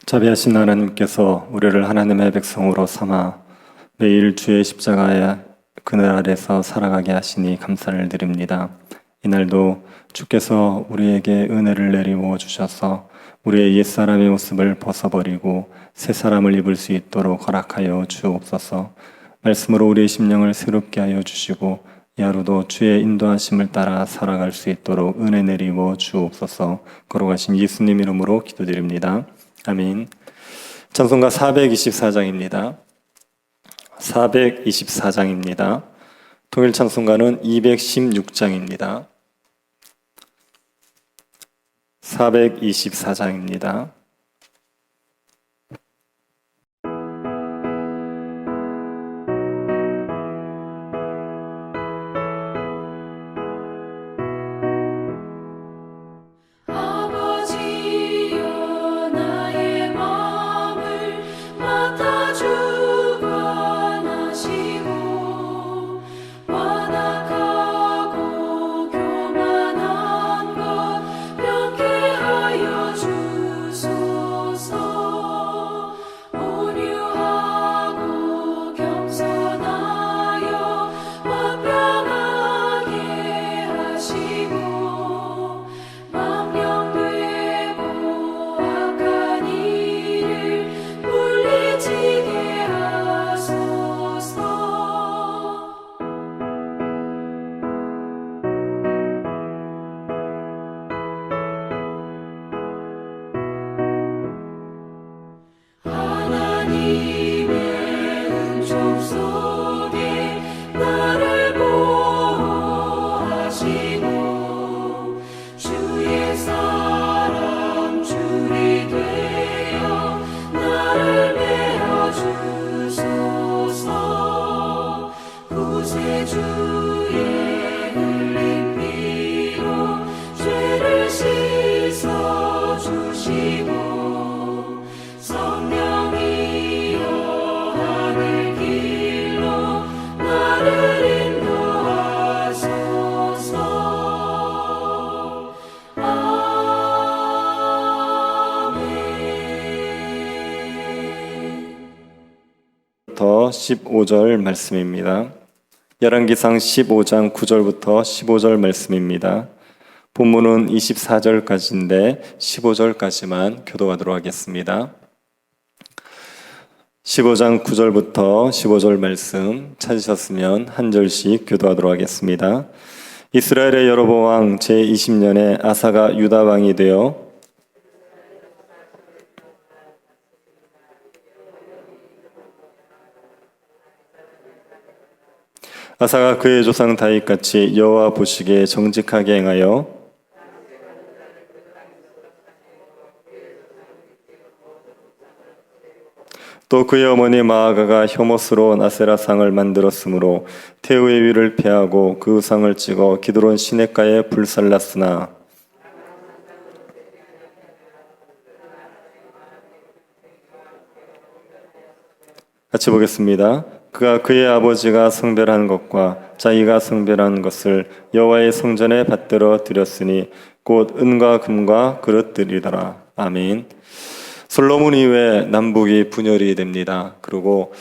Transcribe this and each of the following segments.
자비하신 하나님께서 우리를 하나님의 백성으로 삼아 매일 주의 십자가의 그늘 아래서 살아가게 하시니 감사를 드립니다. 이날도 주께서 우리에게 은혜를 내리워 주셔서 우리의 옛사람의 모습을 벗어버리고 새 사람을 입을 수 있도록 허락하여 주옵소서. 말씀으로 우리의 심령을 새롭게 하여 주시고 이 하루도 주의 인도하심을 따라 살아갈 수 있도록 은혜 내리워 주옵소서. 걸어가신 예수님 이름으로 기도드립니다. 아멘. 찬송가 424장입니다. 424장입니다. 통일 찬송가는 216장입니다. 424장입니다. 더 15절 말씀입니다. 열왕기상 15장 9절부터 15절 말씀입니다. 본문은 24절까지인데 15절까지만 교도하도록 하겠습니다. 15장 9절부터 15절 말씀 찾으셨으면 한 절씩 교도하도록 하겠습니다. 이스라엘의 여로보암 왕 제20년에 아사가 유다 왕이 되어 아사가 그의 조상 다윗같이 여호와 보시기에 정직하게 행하여 또 그의 어머니 마아가가 혐오스러운 아세라상을 만들었으므로 태우의 위를 패하고 그 우상을 찍어 기드론 시냇가에 불살랐으나 같이 보겠습니다. 그가 그의 아버지가 성별한 것과 자기가 성별한 것을 여호와의 성전에 받들어 드렸으니 곧 은과 금과 그릇들이더라. 아멘. 솔로몬 이후에 남북이 분열이 됩니다. 그리고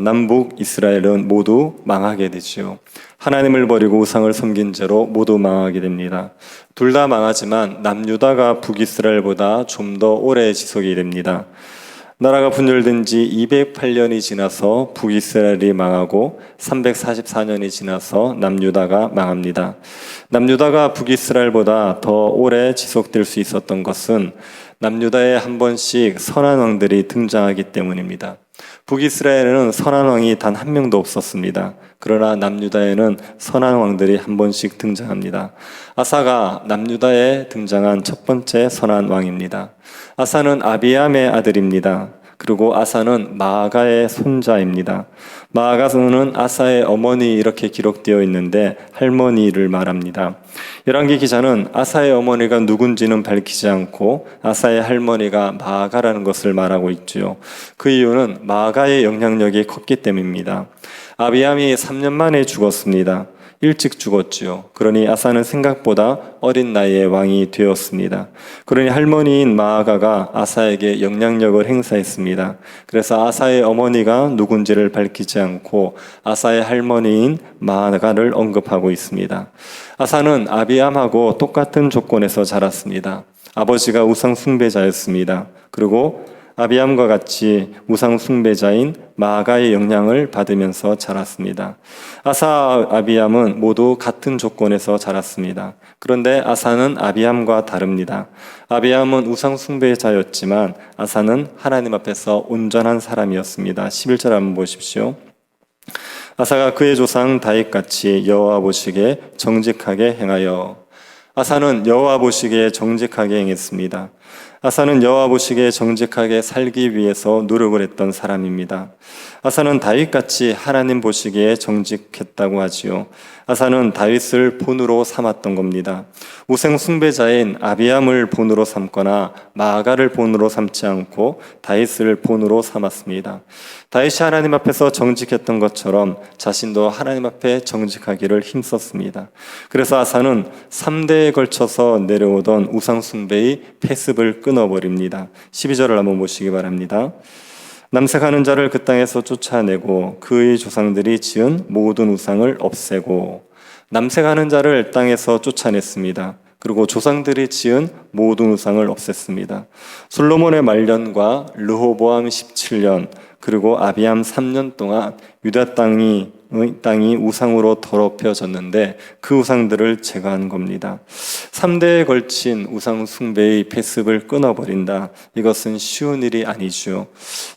남북 이스라엘은 모두 망하게 되지요. 하나님을 버리고 우상을 섬긴 채로 모두 망하게 됩니다. 둘 다 망하지만 남유다가 북이스라엘보다 좀 더 오래 지속이 됩니다. 나라가 분열된 지 208년이 지나서 북이스라엘이 망하고 344년이 지나서 남유다가 망합니다. 남유다가 북이스라엘보다 더 오래 지속될 수 있었던 것은 남유다에 한 번씩 선한 왕들이 등장하기 때문입니다. 북이스라엘에는 선한 왕이 단 한 명도 없었습니다. 그러나 남유다에는 선한 왕들이 한 번씩 등장합니다. 아사가 남유다에 등장한 첫 번째 선한 왕입니다. 아사는 아비암의 아들입니다. 그리고 아사는 마아가의 손자입니다. 마아가는 아사의 어머니 이렇게 기록되어 있는데 할머니를 말합니다. 열왕기 기자는 아사의 어머니가 누군지는 밝히지 않고 아사의 할머니가 마아가라는 것을 말하고 있지요. 그 이유는 마아가의 영향력이 컸기 때문입니다. 아비암이 3년 만에 죽었습니다. 일찍 죽었지요. 그러니 아사는 생각보다 어린 나이에 왕이 되었습니다. 그러니 할머니인 마아가가 아사에게 영향력을 행사했습니다. 그래서 아사의 어머니가 누군지를 밝히지 않고 아사의 할머니인 마아가를 언급하고 있습니다. 아사는 아비암하고 똑같은 조건에서 자랐습니다. 아버지가 우상 숭배자였습니다. 그리고 아비암과 같이 우상 숭배자인 마아가의 영향을 받으면서 자랐습니다. 아사, 아비암은 모두 같은 조건에서 자랐습니다. 그런데 아사는 아비암과 다릅니다. 아비암은 우상 숭배자였지만 아사는 하나님 앞에서 온전한 사람이었습니다. 11절 한번 보십시오. 아사가 그의 조상 다윗같이 여호와 보시기에 정직하게 행하여. 아사는 여호와 보시기에 정직하게 행했습니다. 아사는 여호와 보시기에 정직하게 살기 위해서 노력을 했던 사람입니다. 아사는 다윗같이 하나님 보시기에 정직했다고 하지요. 아사는 다윗을 본으로 삼았던 겁니다. 우상 숭배자인 아비암을 본으로 삼거나 마아가를 본으로 삼지 않고 다윗을 본으로 삼았습니다. 다윗이 하나님 앞에서 정직했던 것처럼 자신도 하나님 앞에 정직하기를 힘썼습니다. 그래서 아사는 3대에 걸쳐서 내려오던 우상 숭배의 폐습을 끊어버립니다. 12절을 한번 보시기 바랍니다. 남색하는 자를 그 땅에서 쫓아내고 그의 조상들이 지은 모든 우상을 없애고. 남색하는 자를 땅에서 쫓아냈습니다. 그리고 조상들이 지은 모든 우상을 없앴습니다. 솔로몬의 말년과 르호보암 17년 그리고 아비암 3년 동안 유다 땅이 우상으로 더럽혀졌는데 그 우상들을 제거한 겁니다. 3대에 걸친 우상 숭배의 폐습을 끊어버린다. 이것은 쉬운 일이 아니죠.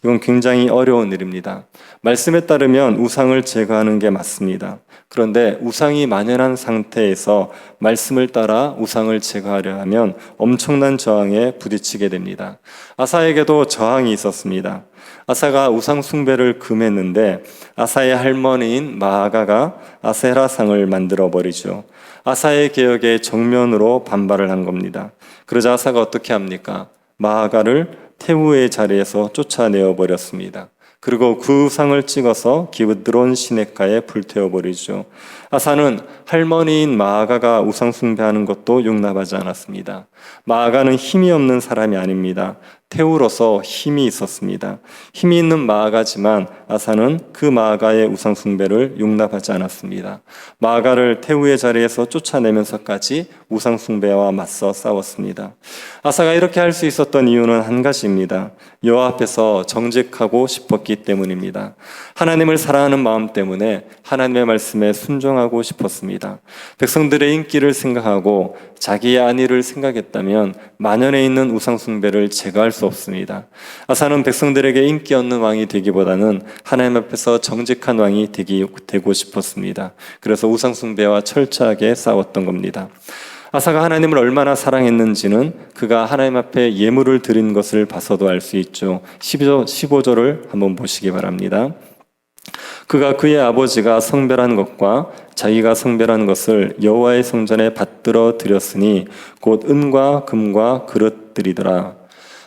이건 굉장히 어려운 일입니다. 말씀에 따르면 우상을 제거하는 게 맞습니다. 그런데 우상이 만연한 상태에서 말씀을 따라 우상을 제거하려 하면 엄청난 저항에 부딪히게 됩니다. 아사에게도 저항이 있었습니다. 아사가 우상 숭배를 금했는데 아사의 할머니인 마아가가 아세라상을 만들어 버리죠. 아사의 개혁에 정면으로 반발을 한 겁니다. 그러자 아사가 어떻게 합니까? 마아가를 태우의 자리에서 쫓아내어 버렸습니다. 그리고 그 우상을 찍어서 기브드론 시냇가에 불태워버리죠. 아사는 할머니인 마아가가 우상 숭배하는 것도 용납하지 않았습니다. 마아가는 힘이 없는 사람이 아닙니다. 태우로서 힘이 있었습니다. 힘이 있는 마아가지만 아사는 그 마아가의 우상 숭배를 용납하지 않았습니다. 마아가를 태우의 자리에서 쫓아내면서까지 우상 숭배와 맞서 싸웠습니다. 아사가 이렇게 할 수 있었던 이유는 한 가지입니다. 여호와 앞에서 정직하고 싶었기 때문입니다. 하나님을 사랑하는 마음 때문에 하나님의 말씀에 순종하고 싶었습니다. 백성들의 인기를 생각하고 자기의 안위를 생각했다면 만연해 있는 우상 숭배를 제거할 수 없습니다. 아사는 백성들에게 인기 없는 왕이 되기보다는 하나님 앞에서 정직한 왕이 되고 싶었습니다. 그래서 우상 숭배와 철저하게 싸웠던 겁니다. 아사가 하나님을 얼마나 사랑했는지는 그가 하나님 앞에 예물을 드린 것을 봐서도 알 수 있죠. 15절을 한번 보시기 바랍니다. 그가 그의 아버지가 성별한 것과 자기가 성별한 것을 여호와의 성전에 받들어 드렸으니 곧 은과 금과 그릇들이더라.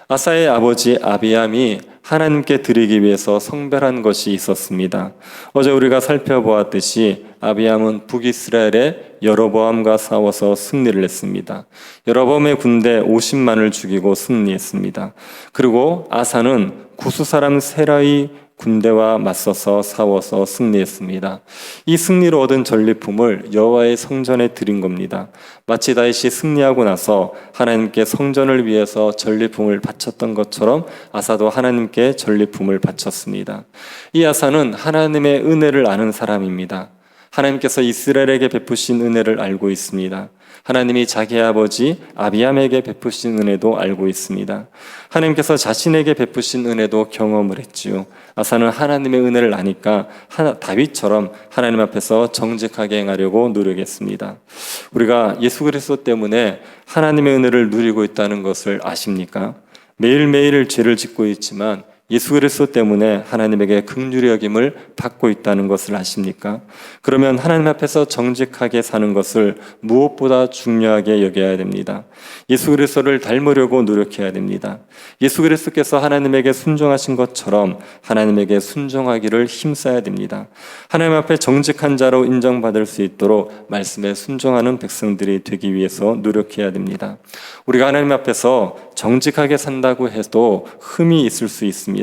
아사의 아버지 아비암이 하나님께 드리기 위해서 성별한 것이 있었습니다. 어제 우리가 살펴보았듯이 아비암은 북이스라엘의 여로보암과 싸워서 승리를 했습니다. 여로보암의 군대 50만을 죽이고 승리했습니다. 그리고 아사는 구스 사람 세라의 군대와 맞서서 싸워서 승리했습니다. 이 승리로 얻은 전리품을 여호와의 성전에 드린 겁니다. 마치 다윗이 승리하고 나서 하나님께 성전을 위해서 전리품을 바쳤던 것처럼 아사도 하나님께 전리품을 바쳤습니다. 이 아사는 하나님의 은혜를 아는 사람입니다. 하나님께서 이스라엘에게 베푸신 은혜를 알고 있습니다. 하나님이 자기 아버지 아비암에게 베푸신 은혜도 알고 있습니다. 하나님께서 자신에게 베푸신 은혜도 경험을 했지요. 아사는 하나님의 은혜를 아니까 다윗처럼 하나님 앞에서 정직하게 행하려고 노력했습니다. 우리가 예수 그리스도 때문에 하나님의 은혜를 누리고 있다는 것을 아십니까? 매일매일 죄를 짓고 있지만 예수 그리스도 때문에 하나님에게 긍휼히 여김을 받고 있다는 것을 아십니까? 그러면 하나님 앞에서 정직하게 사는 것을 무엇보다 중요하게 여겨야 됩니다. 예수 그리스도를 닮으려고 노력해야 됩니다. 예수 그리스도께서 하나님에게 순종하신 것처럼 하나님에게 순종하기를 힘써야 됩니다. 하나님 앞에 정직한 자로 인정받을 수 있도록 말씀에 순종하는 백성들이 되기 위해서 노력해야 됩니다. 우리가 하나님 앞에서 정직하게 산다고 해도 흠이 있을 수 있습니다.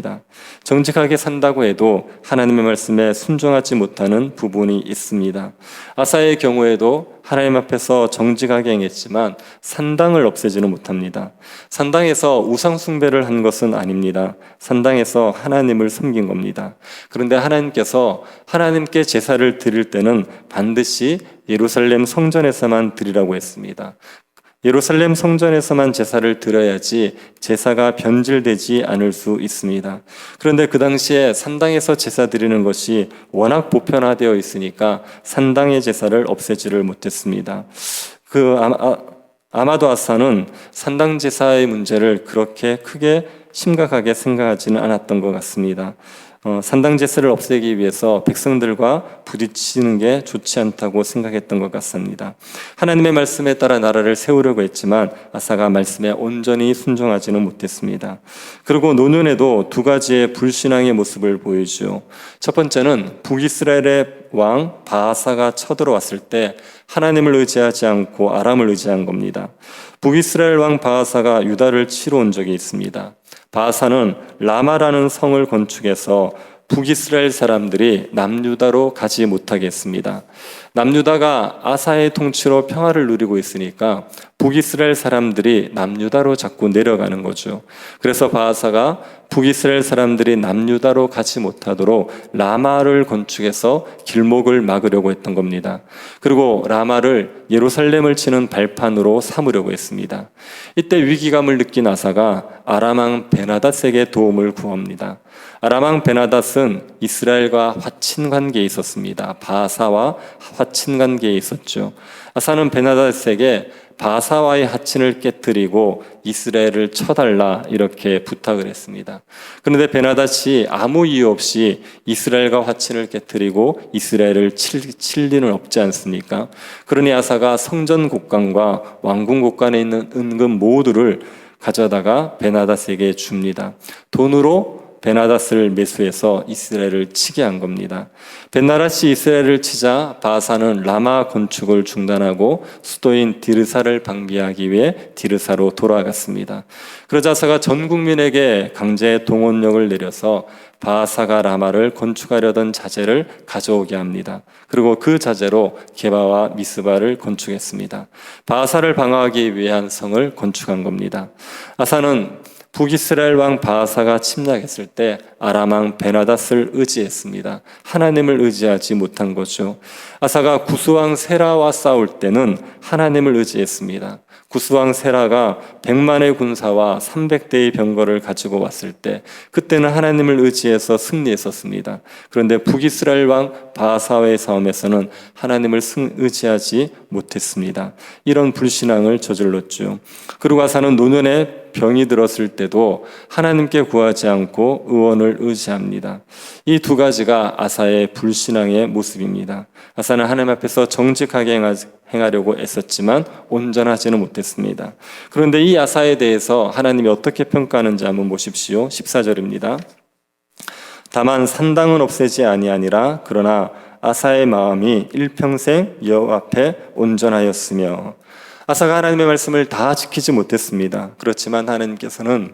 정직하게 산다고 해도 하나님의 말씀에 순종하지 못하는 부분이 있습니다. 아사의 경우에도 하나님 앞에서 정직하게 행했지만 산당을 없애지는 못합니다. 산당에서 우상 숭배를 한 것은 아닙니다. 산당에서 하나님을 섬긴 겁니다. 그런데 하나님께서 하나님께 제사를 드릴 때는 반드시 예루살렘 성전에서만 드리라고 했습니다. 예루살렘 성전에서만 제사를 드려야지 제사가 변질되지 않을 수 있습니다. 그런데 그 당시에 산당에서 제사 드리는 것이 워낙 보편화되어 있으니까 산당의 제사를 없애지를 못했습니다. 아마도 아사는 산당 제사의 문제를 그렇게 크게 심각하게 생각하지는 않았던 것 같습니다. 산당 제사를 없애기 위해서 백성들과 부딪히는 게 좋지 않다고 생각했던 것 같습니다. 하나님의 말씀에 따라 나라를 세우려고 했지만 아사가 말씀에 온전히 순종하지는 못했습니다. 그리고 노년에도 두 가지의 불신앙의 모습을 보이죠. 첫 번째는 북이스라엘의 왕 바아사가 쳐들어왔을 때 하나님을 의지하지 않고 아람을 의지한 겁니다. 북이스라엘 왕 바아사가 유다를 치러 온 적이 있습니다. 바아사는 라마라는 성을 건축해서 북이스라엘 사람들이 남유다로 가지 못하게 했습니다. 남유다가 아사의 통치로 평화를 누리고 있으니까 북이스라엘 사람들이 남유다로 자꾸 내려가는 거죠. 그래서 바아사가 북이스라엘 사람들이 남유다로 가지 못하도록 라마를 건축해서 길목을 막으려고 했던 겁니다. 그리고 라마를 예루살렘을 치는 발판으로 삼으려고 했습니다. 이때 위기감을 느낀 아사가 아람왕 베나닷에게 도움을 구합니다. 아람왕 베나닷은 이스라엘과 화친 관계에 있었습니다. 바아사와 화친 관계에 있었죠. 아사는 베나닷에게 바사와의 하친을 깨뜨리고 이스라엘을 쳐달라 이렇게 부탁을 했습니다. 그런데 베나닷이 아무 이유 없이 이스라엘과 화친을 깨뜨리고 이스라엘을 칠 리는 없지 않습니까? 그러니 아사가 성전 곡간과 왕궁 곡간에 있는 은금 모두를 가져다가 베나닷에게 줍니다. 돈으로 베나닷을 매수해서 이스라엘을 치게 한 겁니다. 베나닷이 이스라엘을 치자 바아사는 라마 건축을 중단하고 수도인 디르사를 방비하기 위해 디르사로 돌아갔습니다. 그러자 아사가 전 국민에게 강제 동원령을 내려서 바아사가 라마를 건축하려던 자재를 가져오게 합니다. 그리고 그 자재로 게바와 미스바를 건축했습니다. 바아사를 방어하기 위한 성을 건축한 겁니다. 아사는 북이스라엘 왕 바아사가 침략했을 때 아람 왕 베나닷을 의지했습니다. 하나님을 의지하지 못한 거죠. 아사가 구스왕 세라와 싸울 때는 하나님을 의지했습니다. 구스왕 세라가 100만의 군사와 300대의 병거를 가지고 왔을 때 그때는 하나님을 의지해서 승리했었습니다. 그런데 북이스라엘 왕 바아사와의 싸움에서는 하나님을 의지하지 못했습니다. 이런 불신앙을 저질렀죠. 그리고 아사는 노년에 병이 들었을 때도 하나님께 구하지 않고 의원을 의지합니다. 이 두 가지가 아사의 불신앙의 모습입니다. 아사는 하나님 앞에서 정직하게 행하려고 애썼지만 온전하지는 못했습니다. 그런데 이 아사에 대해서 하나님이 어떻게 평가하는지 한번 보십시오. 14절입니다. 다만 산당은 없애지 아니하니라. 그러나 아사의 마음이 일평생 여호와 앞에 온전하였으며. 아사가 하나님의 말씀을 다 지키지 못했습니다. 그렇지만 하나님께서는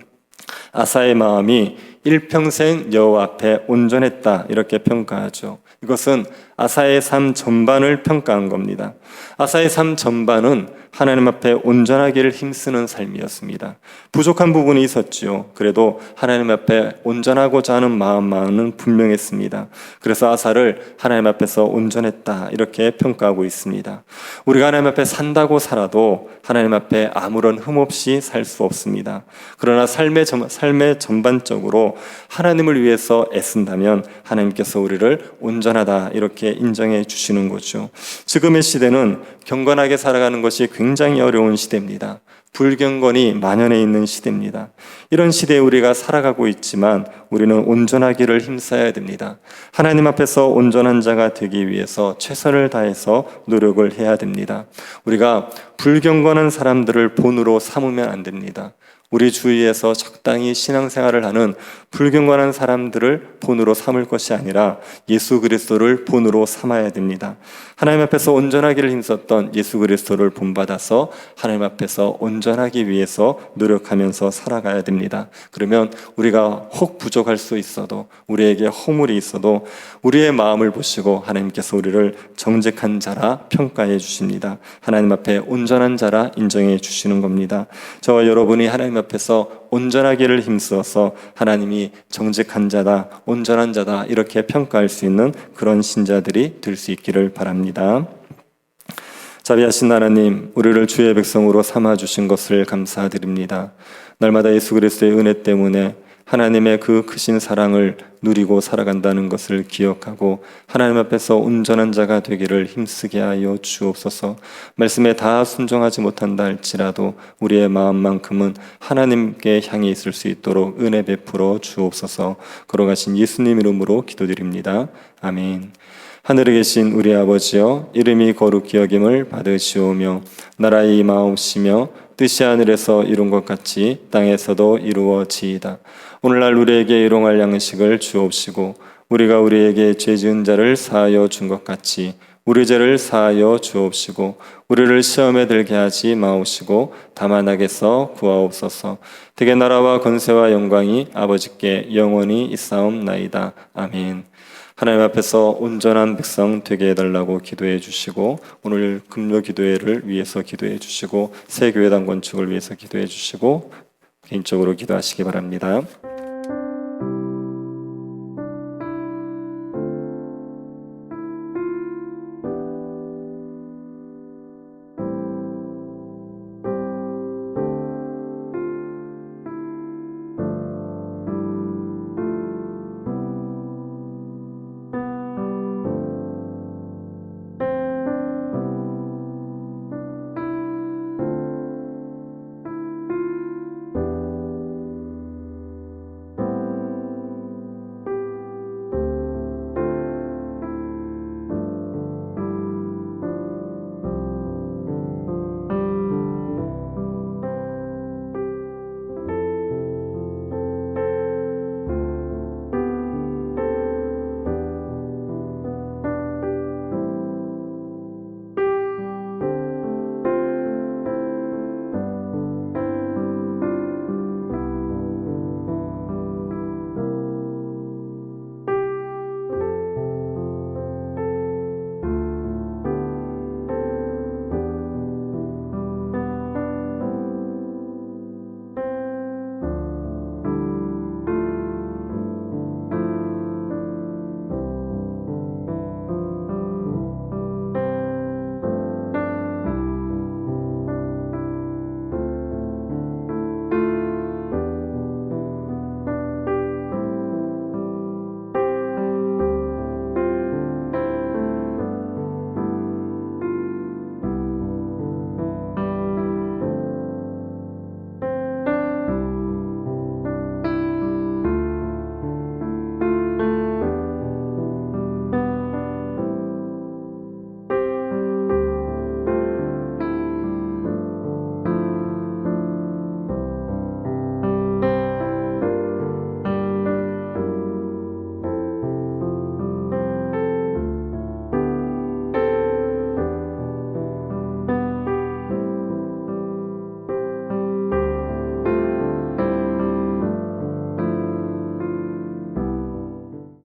아사의 마음이 일평생 여호와 앞에 온전했다 이렇게 평가하죠. 이것은 아사의 삶 전반을 평가한 겁니다. 아사의 삶 전반은 하나님 앞에 온전하기를 힘쓰는 삶이었습니다. 부족한 부분이 있었지요. 그래도 하나님 앞에 온전하고자 하는 마음만은 분명했습니다. 그래서 아사를 하나님 앞에서 온전했다 이렇게 평가하고 있습니다. 우리가 하나님 앞에 산다고 살아도 하나님 앞에 아무런 흠 없이 살 수 없습니다. 그러나 삶의 전반적으로 하나님을 위해서 애쓴다면 하나님께서 우리를 온전하다 이렇게 인정해 주시는 거죠. 지금의 시대는 경건하게 살아가는 것이 굉장히 어려운 시대입니다. 불경건이 만연해 있는 시대입니다. 이런 시대에 우리가 살아가고 있지만 우리는 온전하기를 힘써야 됩니다. 하나님 앞에서 온전한 자가 되기 위해서 최선을 다해서 노력을 해야 됩니다. 우리가 불경건한 사람들을 본으로 삼으면 안 됩니다. 우리 주위에서 적당히 신앙생활을 하는 불경건한 사람들을 본으로 삼을 것이 아니라 예수 그리스도를 본으로 삼아야 됩니다. 하나님 앞에서 온전하기를 힘썼던 예수 그리스도를 본받아서 하나님 앞에서 온전하기 위해서 노력하면서 살아가야 됩니다. 그러면 우리가 혹 부족할 수 있어도, 우리에게 허물이 있어도 우리의 마음을 보시고 하나님께서 우리를 정직한 자라 평가해 주십니다. 하나님 앞에 온전한 자라 인정해 주시는 겁니다. 저와 여러분이 하나님 앞에서 온전하기를 힘써서 하나님이 정직한 자다, 온전한 자다 이렇게 평가할 수 있는 그런 신자들이 될 수 있기를 바랍니다. 자비하신 하나님, 우리를 주의 백성으로 삼아주신 것을 감사드립니다. 날마다 예수 그리스도의 은혜 때문에 하나님의 그 크신 사랑을 누리고 살아간다는 것을 기억하고 하나님 앞에서 온전한 자가 되기를 힘쓰게 하여 주옵소서. 말씀에 다 순종하지 못한다 할지라도 우리의 마음만큼은 하나님께 향해 있을 수 있도록 은혜 베풀어 주옵소서. 걸어가신 예수님 이름으로 기도드립니다. 아멘. 하늘에 계신 우리 아버지여, 이름이 거룩히 여김을 받으시오며 나라의 임하옵시며 뜻이 하늘에서 이룬 것 같이 땅에서도 이루어지이다. 오늘날 우리에게 일용할 양식을 주옵시고 우리가 우리에게 죄 지은 자를 사하여 준 것 같이 우리 죄를 사하여 주옵시고 우리를 시험에 들게 하지 마옵시고 다만 악에서 구하옵소서. 대개 나라와 권세와 영광이 아버지께 영원히 있사옵나이다. 아멘. 하나님 앞에서 온전한 백성 되게 해달라고 기도해 주시고 오늘 금요 기도회를 위해서 기도해 주시고 새 교회당 건축을 위해서 기도해 주시고 개인적으로 기도하시기 바랍니다.